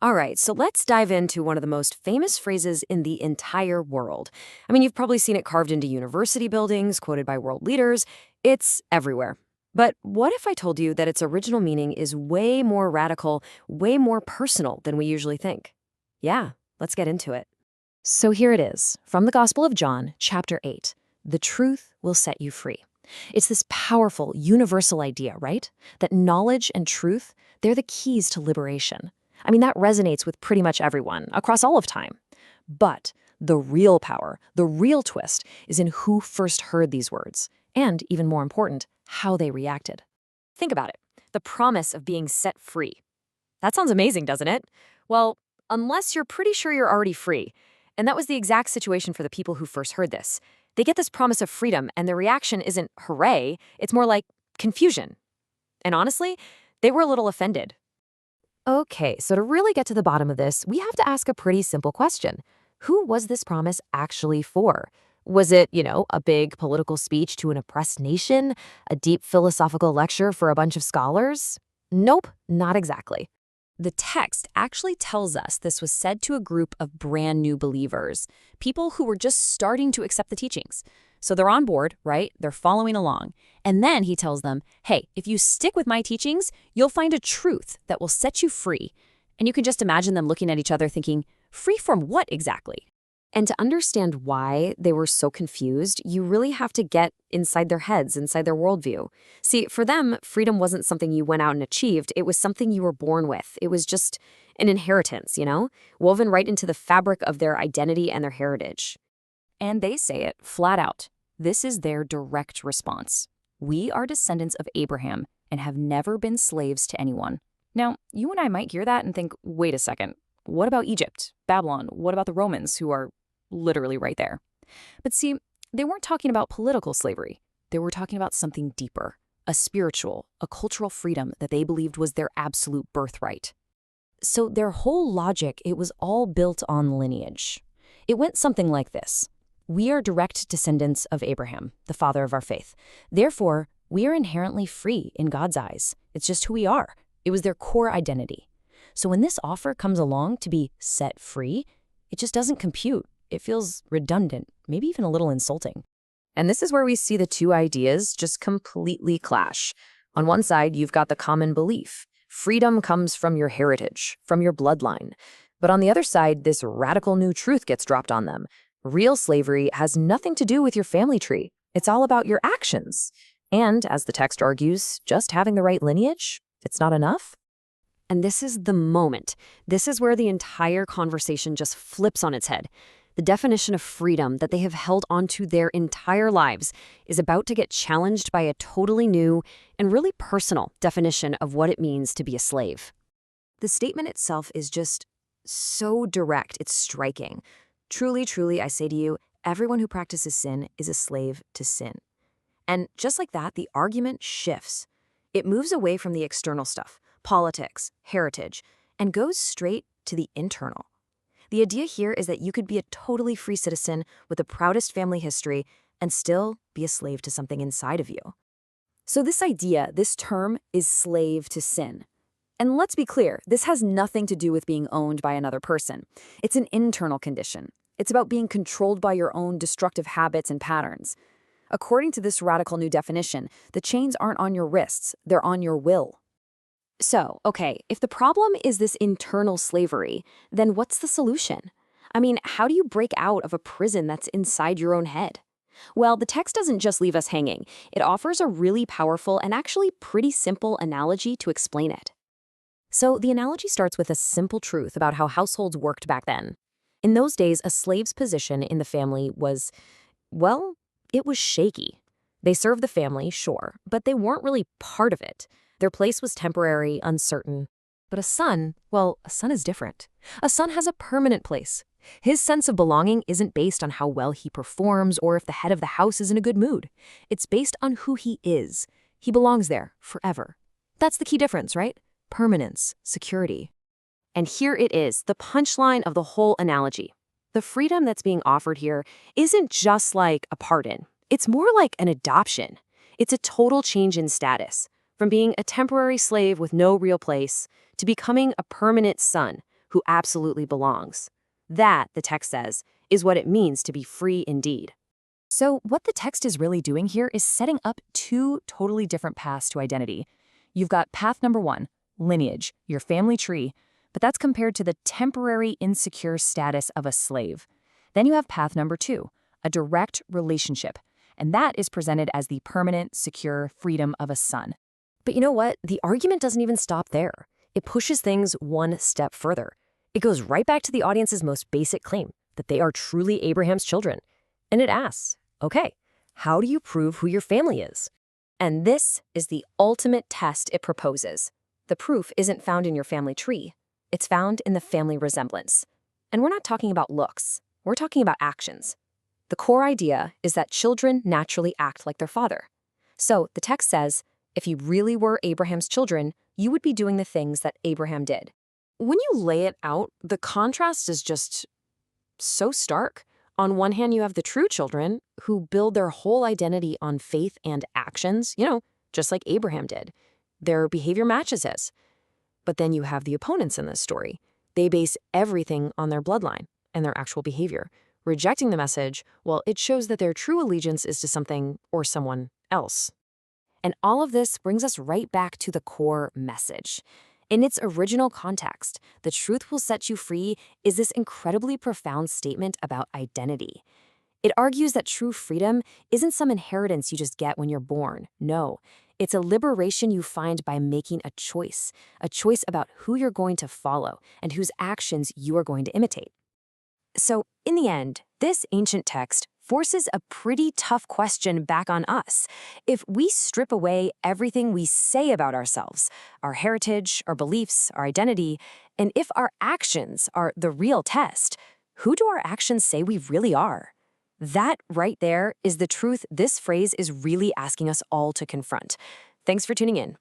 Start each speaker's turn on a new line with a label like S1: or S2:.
S1: All right, so let's dive into one of the most famous phrases in the entire world. I mean, you've probably seen it carved into university buildings, quoted by world leaders. It's everywhere. But what if I told you that its original meaning is way more radical, way more personal than we usually think? Yeah, let's get into it. So here it is, from the Gospel of John, chapter 8. The truth will set you free. It's this powerful, universal idea, right? That knowledge and truth, they're the keys to liberation. I mean, that resonates with pretty much everyone, across all of time. But the real power, the real twist, is in who first heard these words, and, even more important, how they reacted. Think about it. The promise of being set free. That sounds amazing, doesn't it? Well, unless you're pretty sure you're already free. And that was the exact situation for the people who first heard this. They get this promise of freedom, and their reaction isn't hooray, it's more like confusion. And honestly, they were a little offended. Okay, so to really get to the bottom of this, we have to ask a pretty simple question. Who was this promise actually for? Was it, a big political speech to an oppressed nation? A deep philosophical lecture for a bunch of scholars? Nope, not exactly. The text actually tells us this was said to a group of brand new believers, people who were just starting to accept the teachings. So they're on board, right? They're following along. And then he tells them, hey, if you stick with my teachings, you'll find a truth that will set you free. And you can just imagine them looking at each other thinking, free from what exactly? And to understand why they were so confused, you really have to get inside their heads, inside their worldview. See, for them, freedom wasn't something you went out and achieved. It was something you were born with. It was just an inheritance, woven right into the fabric of their identity and their heritage. And they say it flat out. This is their direct response. We are descendants of Abraham and have never been slaves to anyone. Now, you and I might hear that and think, wait a second, what about Egypt, Babylon? What about the Romans who are literally right there? But see, they weren't talking about political slavery. They were talking about something deeper, a spiritual, a cultural freedom that they believed was their absolute birthright. So their whole logic, it was all built on lineage. It went something like this. We are direct descendants of Abraham, the father of our faith. Therefore, we are inherently free in God's eyes. It's just who we are. It was their core identity. So when this offer comes along to be set free, it just doesn't compute. It feels redundant, maybe even a little insulting. And this is where we see the two ideas just completely clash. On one side, you've got the common belief. Freedom comes from your heritage, from your bloodline. But on the other side, this radical new truth gets dropped on them. Real slavery has nothing to do with your family tree. It's all about your actions. And, as the text argues, just having the right lineage, it's not enough. And this is the moment. This is where the entire conversation just flips on its head. The definition of freedom that they have held onto their entire lives is about to get challenged by a totally new and really personal definition of what it means to be a slave. The statement itself is just so direct, it's striking. Truly, truly, I say to you, everyone who practices sin is a slave to sin. And just like that, the argument shifts. It moves away from the external stuff, politics, heritage, and goes straight to the internal. The idea here is that you could be a totally free citizen with the proudest family history and still be a slave to something inside of you. So this idea, this term, is slave to sin. And let's be clear, this has nothing to do with being owned by another person. It's an internal condition. It's about being controlled by your own destructive habits and patterns. According to this radical new definition, the chains aren't on your wrists, they're on your will. So, okay, if the problem is this internal slavery, then what's the solution? I mean, how do you break out of a prison that's inside your own head? Well, the text doesn't just leave us hanging. It offers a really powerful and actually pretty simple analogy to explain it. So the analogy starts with a simple truth about how households worked back then. In those days, a slave's position in the family was, well, it was shaky. They served the family, sure, but they weren't really part of it. Their place was temporary, uncertain. But a son is different. A son has a permanent place. His sense of belonging isn't based on how well he performs or if the head of the house is in a good mood. It's based on who he is. He belongs there forever. That's the key difference, right? Permanence, security. And here it is, the punchline of the whole analogy. The freedom that's being offered here isn't just like a pardon. It's more like an adoption. It's a total change in status, from being a temporary slave with no real place to becoming a permanent son who absolutely belongs. That, the text says, is what it means to be free indeed.
S2: So what the text is really doing here is setting up two totally different paths to identity. You've got path number one, lineage, your family tree, but that's compared to the temporary insecure status of a slave. Then you have path number two, a direct relationship, and that is presented as the permanent, secure freedom of a son.
S1: But you know what? The argument doesn't even stop there. It pushes things one step further. It goes right back to the audience's most basic claim, that they are truly Abraham's children. And it asks, okay, how do you prove who your family is? And this is the ultimate test it proposes. The proof isn't found in your family tree. It's found in the family resemblance. And we're not talking about looks. We're talking about actions. The core idea is that children naturally act like their father. So the text says, if you really were Abraham's children, you would be doing the things that Abraham did. When you lay it out, the contrast is just so stark. On one hand, you have the true children who build their whole identity on faith and actions, just like Abraham did. Their behavior matches his. But then you have the opponents in this story. They base everything on their bloodline and their actual behavior. Rejecting the message, well, it shows that their true allegiance is to something or someone else. And all of this brings us right back to the core message. In its original context, the truth will set you free is this incredibly profound statement about identity. It argues that true freedom isn't some inheritance you just get when you're born. No, it's a liberation you find by making a choice about who you're going to follow and whose actions you are going to imitate. So, in the end, this ancient text forces a pretty tough question back on us. If we strip away everything we say about ourselves, our heritage, our beliefs, our identity, and if our actions are the real test, who do our actions say we really are? That right there is the truth this phrase is really asking us all to confront. Thanks for tuning in.